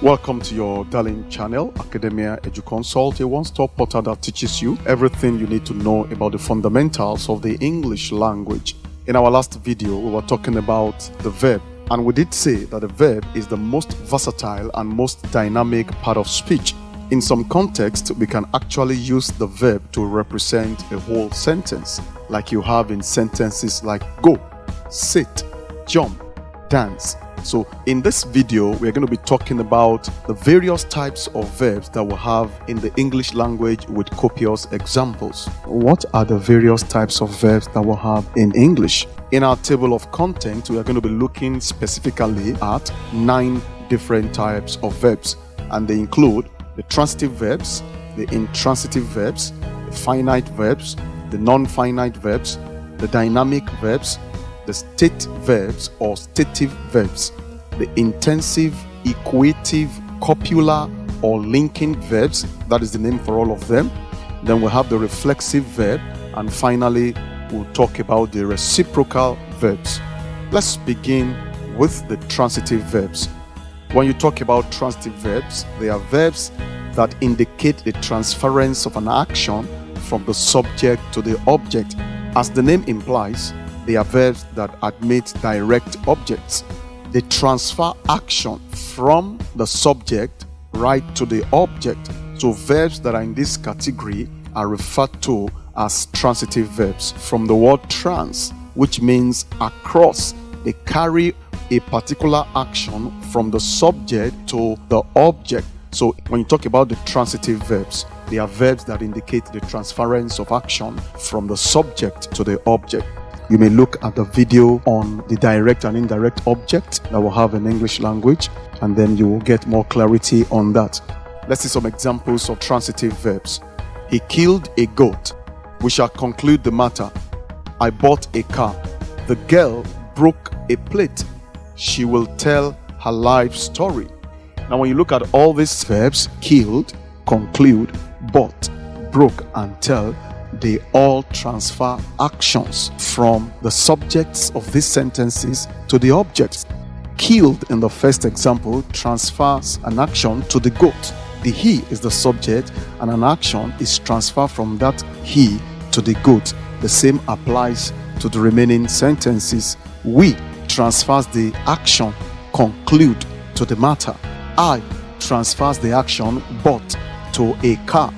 Welcome to your darling channel, Academia EduConsult, a one-stop portal that teaches you everything you need to know about the fundamentals of the English language. In our last video, we were talking about the verb, and we did say that the verb is the most versatile and most dynamic part of speech. In some contexts, we can actually use the verb to represent a whole sentence, like you have in sentences like go, sit, jump, dance. So in this video, we're going to be talking about the various types of verbs that we have in the English language with copious examples. What are the various types of verbs that we have in English? In our table of content, we are going to be looking specifically at 9 different types of verbs, and they include the transitive verbs, the intransitive verbs, the finite verbs, the non-finite verbs, the dynamic verbs, the state verbs or stative verbs, the intensive, equative, copular or linking verbs, that is the name for all of them. Then we have the reflexive verb, and finally we'll talk about the reciprocal verbs. Let's begin with the transitive verbs. When you talk about transitive verbs, they are verbs that indicate the transference of an action from the subject to the object. As the name implies, they are verbs that admit direct objects. They transfer action from the subject right to the object. So verbs that are in this category are referred to as transitive verbs. From the word trans, which means across, they carry a particular action from the subject to the object. So when you talk about the transitive verbs, they are verbs that indicate the transference of action from the subject to the object. You may look at the video on the direct and indirect object that we'll have in English language, and then you will get more clarity on that. Let's see some examples of transitive verbs. He killed a goat. We shall conclude the matter. I bought a car. The girl broke a plate. She will tell her life story. Now when you look at all these verbs, killed, conclude, bought, broke, and tell, they all transfer actions from the subjects of these sentences to the objects. Killed in the first example transfers an action to the goat. The he is the subject, and an action is transferred from that he to the goat. The same applies to the remaining sentences. We transfers the action conclude to the matter. I transfers the action bought to a car.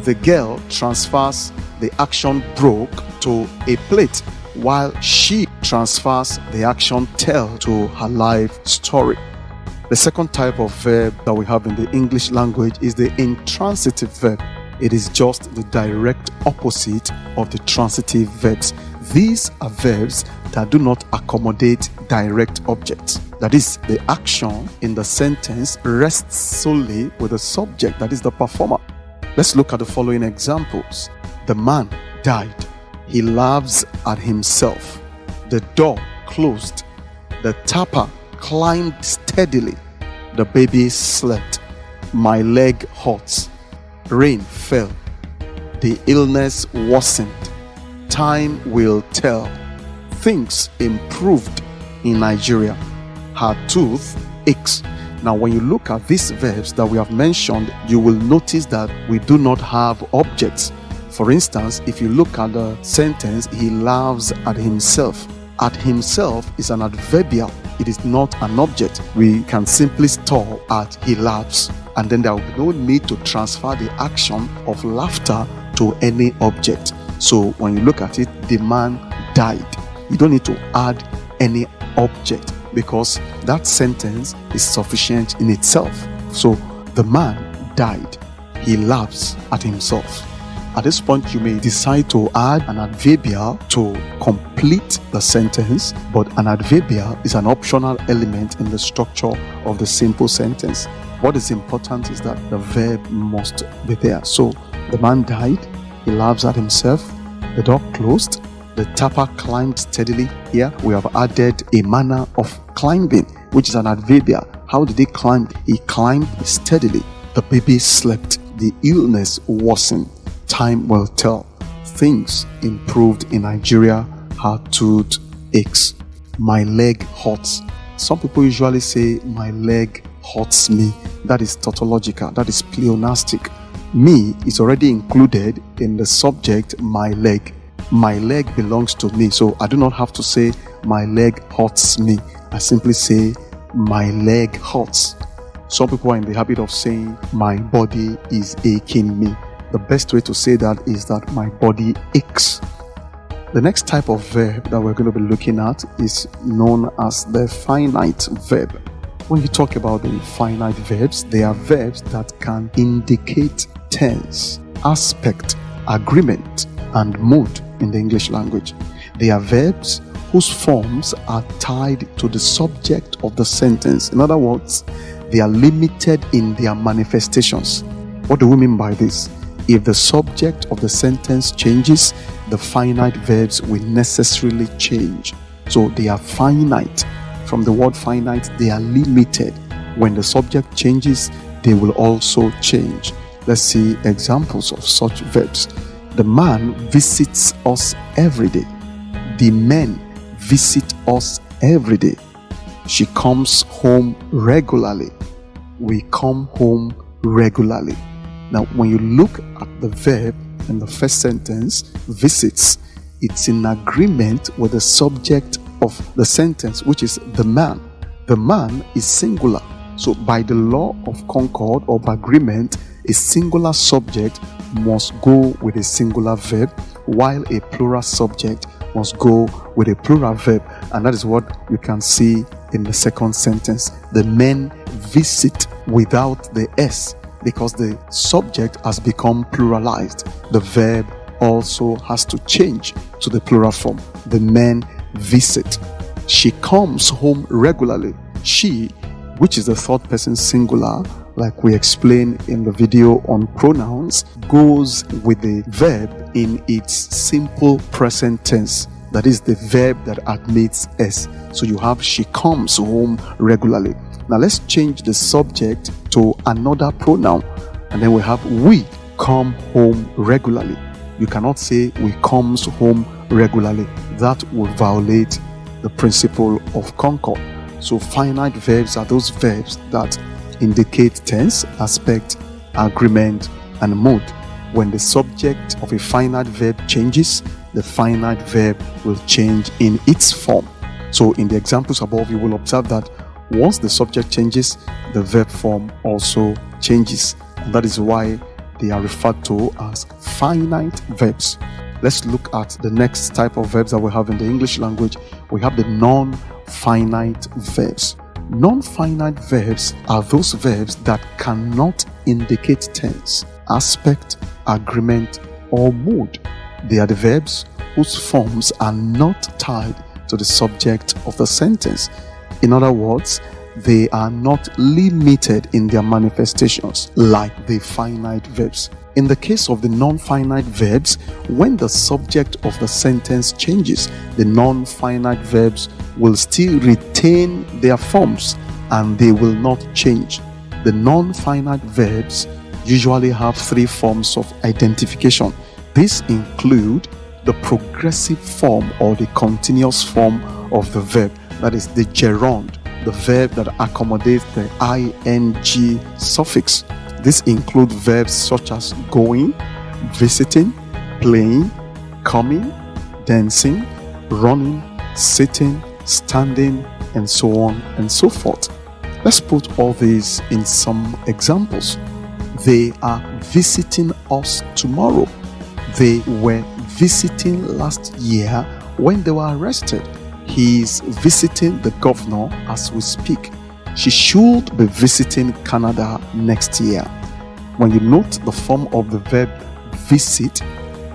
The girl transfers the action broke to a plate, while she transfers the action tell to her life story. The second type of verb that we have in the English language is the intransitive verb. It is just the direct opposite of the transitive verbs. These are verbs that do not accommodate direct objects. That is, the action in the sentence rests solely with the subject, that is the performer. Let's look at the following examples. The man died. He laughs at himself. The door closed. The tapper climbed steadily. The baby slept. My leg hurts. Rain fell. The illness worsened. Time will tell. Things improved in Nigeria. Her tooth aches. Now when you look at these verbs that we have mentioned, you will notice that we do not have objects. For instance, if you look at the sentence, he laughs at himself. At himself is an adverbial. It is not an object. We can simply stop at he laughs, and then there will be no need to transfer the action of laughter to any object. So when you look at it, the man died. You don't need to add any object because that sentence is sufficient in itself. So the man died. He laughs at himself. At this point, you may decide to add an adverbial to complete the sentence, but an adverbial is an optional element in the structure of the simple sentence. What is important is that the verb must be there. So, the man died, he laughs at himself, the door closed, the tapper climbed steadily. Here, we have added a manner of climbing, which is an adverbial. How did he climb? He climbed steadily. The baby slept. The illness worsened. Time will tell. Things improved in Nigeria. Her tooth aches. My leg hurts. Some people usually say my leg hurts me. That is tautological, that is pleonastic. Me is already included in the subject, my leg. My leg belongs to me, so I do not have to say my leg hurts me. I simply say my leg hurts. Some people are in the habit of saying my body is aching me. The best way to say that is that my body aches. The next type of verb that we're going to be looking at is known as the finite verb. When you talk about the finite verbs, they are verbs that can indicate tense, aspect, agreement, and mood in the English language. They are verbs whose forms are tied to the subject of the sentence. In other words, they are limited in their manifestations. What do we mean by this? If the subject of the sentence changes, the finite verbs will necessarily change. So they are finite. From the word finite, they are limited. When the subject changes, they will also change. Let's see examples of such verbs. The man visits us every day. The men visit us every day. She comes home regularly. We come home regularly. Now, when you look at the verb in the first sentence, visits, it's in agreement with the subject of the sentence, which is the man. The man is singular. So by the law of concord or by agreement, a singular subject must go with a singular verb, while a plural subject must go with a plural verb. And that is what you can see in the second sentence. The men visit without the S, because the subject has become pluralized. The verb also has to change to the plural form. The men visit. She comes home regularly. She, which is the third person singular, like we explained in the video on pronouns, goes with the verb in its simple present tense. That is the verb that admits S. So you have she comes home regularly. Now let's change the subject to another pronoun, and then we have we come home regularly. You cannot say we comes home regularly. That would violate the principle of concord. So finite verbs are those verbs that indicate tense, aspect, agreement, and mood. When the subject of a finite verb changes, the finite verb will change in its form. So in the examples above, you will observe that once the subject changes, the verb form also changes. And that is why they are referred to as finite verbs. Let's look at the next type of verbs that we have in the English language. We have the non-finite verbs. Non-finite verbs are those verbs that cannot indicate tense, aspect, agreement, or mood. They are the verbs whose forms are not tied to the subject of the sentence. In other words, they are not limited in their manifestations like the finite verbs. In the case of the non-finite verbs, when the subject of the sentence changes, the non-finite verbs will still retain their forms and they will not change. The non-finite verbs usually have three forms of identification. These include the progressive form or the continuous form of the verb, that is the gerund, the verb that accommodates the ing suffix. This includes verbs such as going, visiting, playing, coming, dancing, running, sitting, standing, and so on and so forth. Let's put all these in some examples. They are visiting us tomorrow. They were visiting last year when they were arrested. He is visiting the governor as we speak. She should be visiting Canada next year. When you note the form of the verb visit,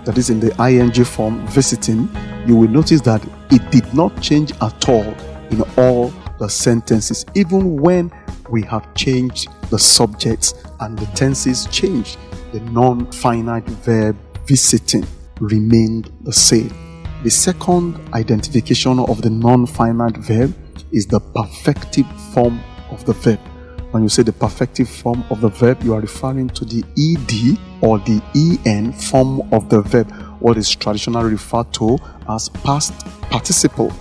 that is in the ing form, visiting, you will notice that it did not change at all in all the sentences, even when we have changed the subjects and the tenses changed. The non-finite verb visiting remained the same. The second identification of the non-finite verb is the perfective form of the verb. When you say the perfective form of the verb, you are referring to the ed or the en form of the verb, what is traditionally referred to as past participle.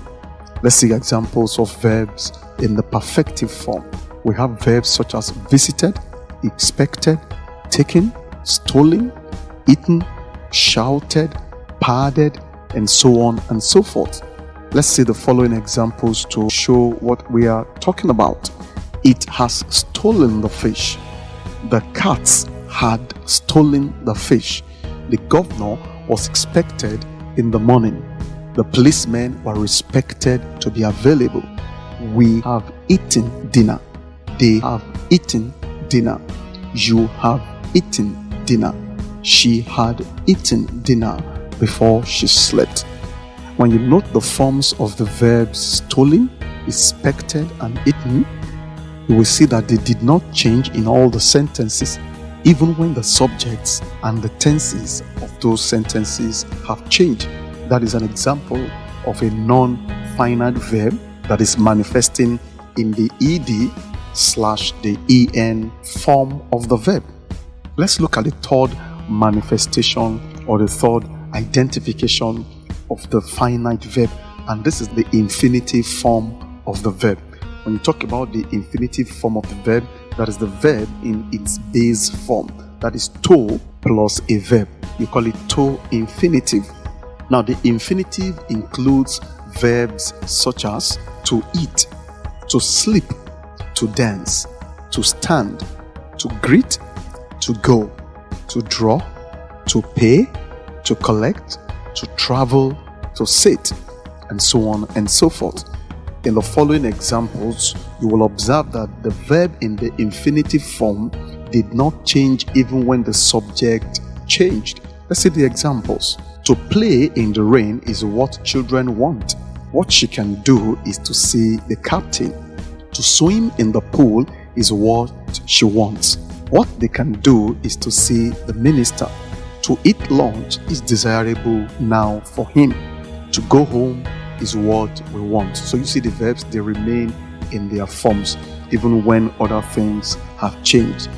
Let's see examples of verbs in the perfective form. we have verbs such as visited, expected, taken, stolen, eaten, shouted, padded, and so on and so forth. Let's see the following examples to show what we are talking about. It has stolen the fish. The cats had stolen the fish. The governor was expected in the morning. The policemen were expected to be available. We have eaten dinner. They have eaten dinner. You have eaten dinner. She had eaten dinner before she slept. When you note the forms of the verbs stolen, expected, and eaten, you will see that they did not change in all the sentences, even when the subjects and the tenses of those sentences have changed. That is an example of a non-finite verb that is manifesting in the ed/the en form of the verb. Let's look at the third manifestation or the third identification of the finite verb, and this is the infinitive form of the verb. When you talk about the infinitive form of the verb, that is the verb in its base form, that is to plus a verb. You call it to infinitive. Now the infinitive includes verbs such as to eat, to sleep, to dance, to stand, to greet, to go, to draw, to pay, to collect, to travel, to sit, and so on and so forth. In the following examples, you will observe that the verb in the infinitive form did not change even when the subject changed. Let's see the examples. To play in the rain is what children want. What she can do is to see the captain. To swim in the pool is what she wants. What they can do is to see the minister. To eat lunch is desirable now for him. To go home is what we want. So you see the verbs, they remain in their forms even when other things have changed.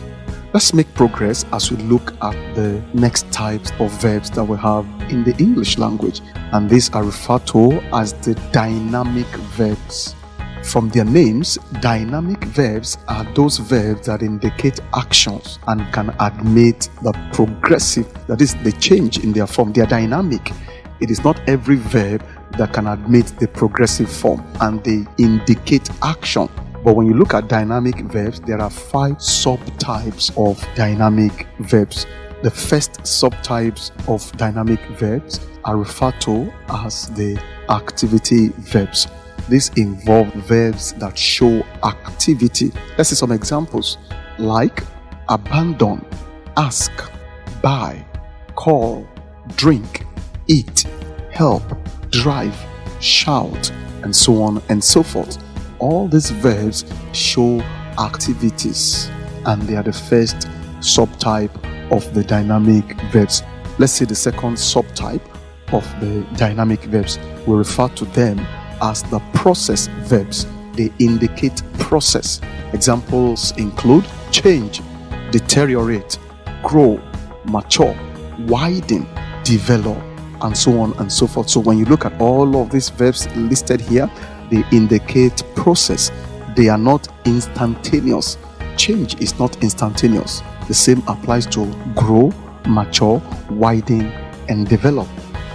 Let's make progress as we look at the next types of verbs that we have in the English language, and these are referred to as the dynamic verbs. From their names, dynamic verbs are those verbs that indicate actions and can admit the progressive, that is, the change in their form. They are dynamic. It is not every verb that can admit the progressive form, and they indicate action. But when you look at dynamic verbs, there are 5 subtypes of dynamic verbs. The first subtypes of dynamic verbs are referred to as the activity verbs. These involve verbs that show activity. Let's see some examples like abandon, ask, buy, call, drink, eat, help, drive, shout, and so on and so forth. All these verbs show activities, and they are the first subtype of the dynamic verbs. Let's see the second subtype of the dynamic verbs. We refer to them as the process verbs. They indicate process. Examples include change, deteriorate, grow, mature, widen, develop, and so on and so forth. So when you look at all of these verbs listed here, they indicate process. They are not instantaneous. Change is not instantaneous. The same applies to grow, mature, widen, and develop.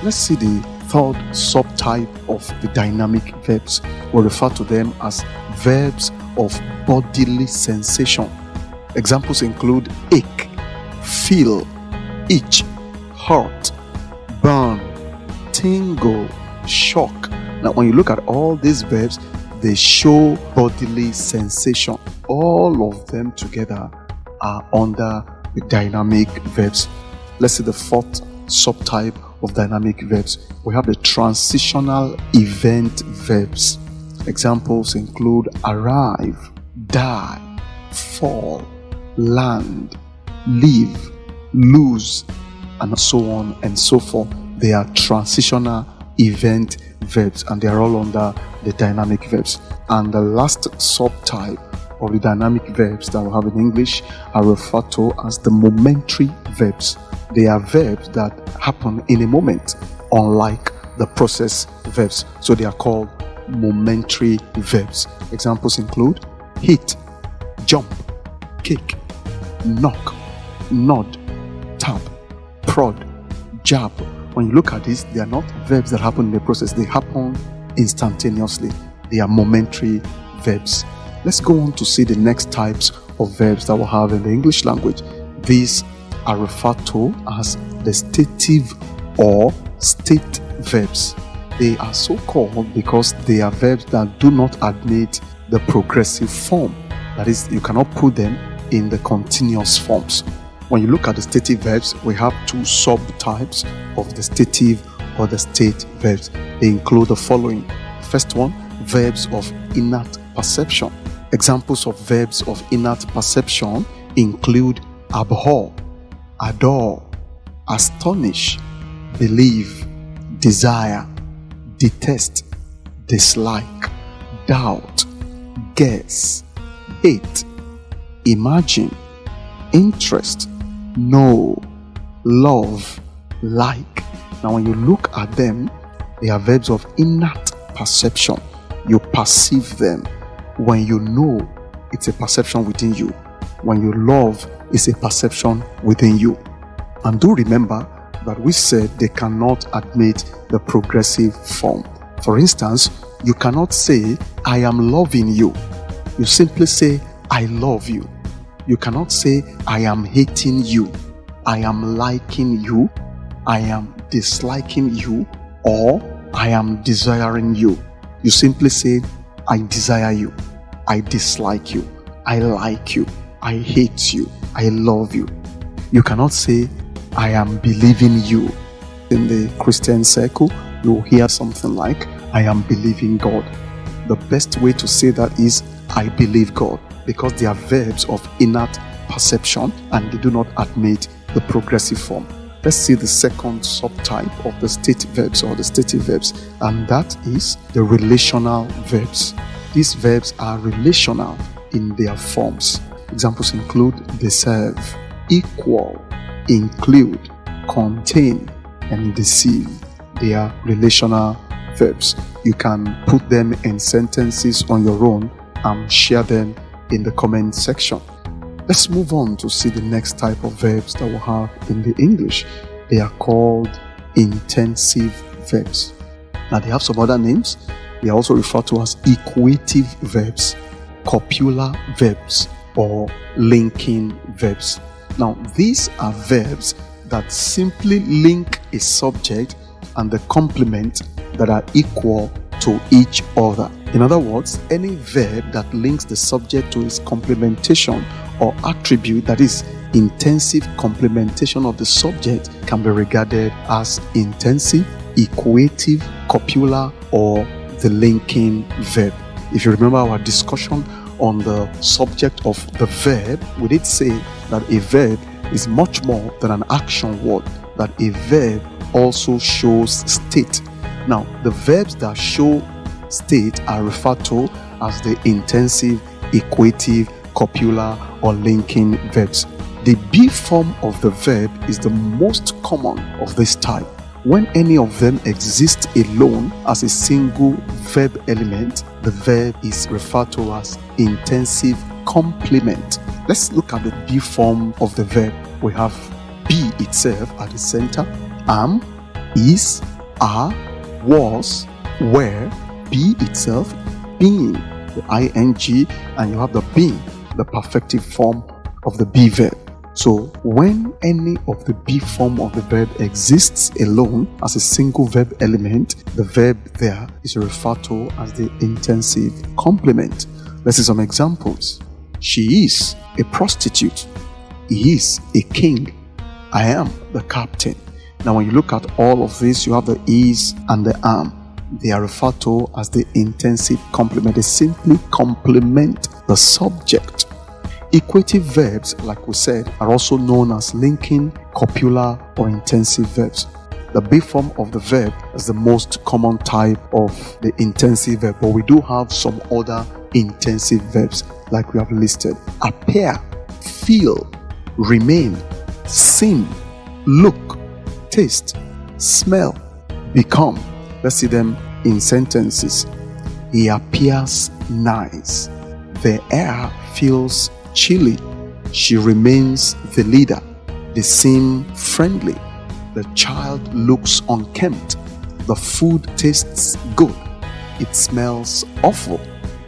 Let's see the third subtype of the dynamic verbs. We refer to them as verbs of bodily sensation. Examples include ache, feel, itch, hurt, burn, tingle, shock. Now, when you look at all these verbs, they show bodily sensation. All of them together are under the dynamic verbs. Let's see the fourth subtype of dynamic verbs. We have the transitional event verbs. Examples include arrive, die, fall, land, live, lose, and so on and so forth. They are transitional event verbs, and they are all under the dynamic verbs. And the last subtype of the dynamic verbs that we have in English are referred to as the momentary verbs. They are verbs that happen in a moment, unlike the process verbs. So they are called momentary verbs. Examples include hit, jump, kick, knock, nod, tap, prod, jab. When you look at this, they are not verbs that happen in the process. They happen instantaneously. They are momentary verbs. Let's go on to see the next types of verbs that we have in the English language. These are referred to as the stative or state verbs. They are so called because they are verbs that do not admit the progressive form. That is, you cannot put them in the continuous forms. When you look at the stative verbs, we have two subtypes of the stative or the state verbs. They include the following. First one, verbs of inert perception. Examples of verbs of inert perception include abhor, adore, astonish, believe, desire, detest, dislike, doubt, guess, hate, imagine, interest, know, love, like. Now when you look at them, they are verbs of inert perception. You perceive them. When you know, it's a perception within you. When you love, it's a perception within you. And do remember that we said they cannot admit the progressive form. For instance, you cannot say, I am loving you. You simply say, I love you. You cannot say, I am hating you, I am liking you, I am disliking you, or I am desiring you. You simply say, I desire you, I dislike you, I like you, I hate you, I love you. You cannot say, I am believing you. In the Christian circle, you'll hear something like, I am believing God. The best way to say that is, I believe God, because they are verbs of inert perception and they do not admit the progressive form. Let's see the second subtype of the state verbs or the stative verbs, and that is the relational verbs. These verbs are relational in their forms. Examples include deserve, equal, include, contain, and deceive. They are relational verbs. You can put them in sentences on your own and share them in the comment section. Let's move on to see the next type of verbs that we have in the English. They are called intensive verbs. Now they have some other names. They are also referred to as equative verbs, copular verbs, or linking verbs. Now these are verbs that simply link a subject and the complement that are equal to each other. In other words, any verb that links the subject to its complementation or attribute, that is, intensive complementation of the subject, can be regarded as intensive, equative, copular, or the linking verb. If you remember our discussion on the subject of the verb, we did say that a verb is much more than an action word, that a verb also shows state. Now, the verbs that show state are referred to as the intensive, equative, copular, or linking verbs. The be form of the verb is the most common of this type. When any of them exists alone as a single verb element, the verb is referred to as intensive complement. Let's look at the be form of the verb. We have be itself at the center, am, is, are, was, were, be itself, being, the ing, and you have the being, the perfective form of the be verb. So when any of the be form of the verb exists alone as a single verb element, the verb there is referred to as the intensive complement. Let's see some examples. She is a prostitute. He is a king. I am the captain. Now when you look at all of this, you have the is and the am. They are referred to as the intensive complement. They simply complement the subject. Equative verbs, like we said, are also known as linking, copular, or intensive verbs. The be form of the verb is the most common type of the intensive verb, but we do have some other intensive verbs like we have listed. Appear, feel, remain, seem, look, taste, smell, become. Let's see them in sentences. He appears nice. The air feels chilly. She remains the leader. They seem friendly. The child looks unkempt. The food tastes good. It smells awful.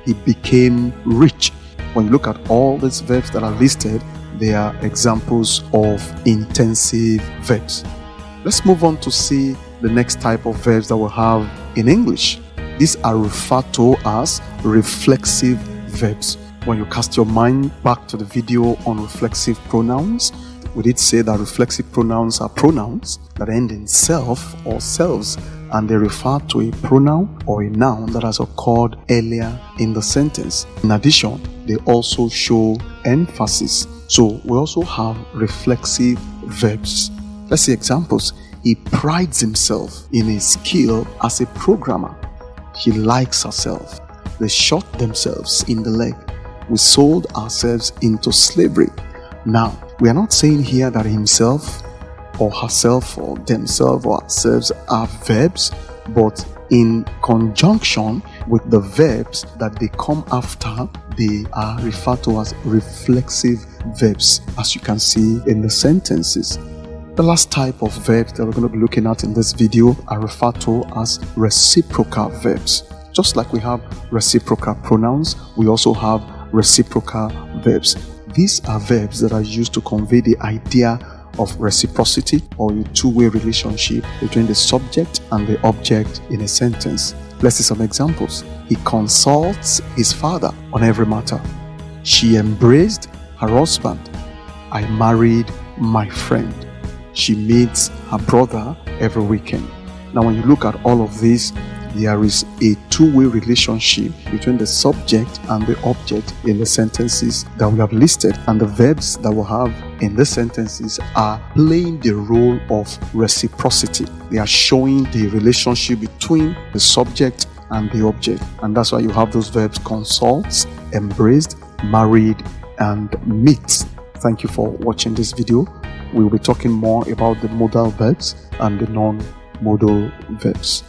He became rich. When you look at all these verbs that are listed, they are examples of intensive verbs. Let's move on to see the next type of verbs that we have in English. These are referred to as reflexive verbs. When you cast your mind back to the video on reflexive pronouns, we did say that reflexive pronouns are pronouns that end in self or selves, and they refer to a pronoun or a noun that has occurred earlier in the sentence. In addition, they also show emphasis. So we also have reflexive verbs. Let's see examples. He prides himself in his skill as a programmer. She likes herself. They shot themselves in the leg. We sold ourselves into slavery. Now, we are not saying here that himself or herself or themselves or ourselves are verbs, but in conjunction with the verbs that they come after, they are referred to as reflexive verbs, as you can see in the sentences. The last type of verbs that we're going to be looking at in this video are referred to as reciprocal verbs. Just like we have reciprocal pronouns, we also have reciprocal verbs. These are verbs that are used to convey the idea of reciprocity or a two-way relationship between the subject and the object in a sentence. Let's see some examples. He consults his father on every matter. She embraced her husband. I married my friend. She meets her brother every weekend. Now, when you look at all of this, there is a two-way relationship between the subject and the object in the sentences that we have listed, and the verbs that we have in the sentences are playing the role of reciprocity. They are showing the relationship between the subject and the object, and that's why you have those verbs consults, embraced, married, and meet. Thank you for watching this video. We will be talking more about the modal verbs and the non-modal verbs.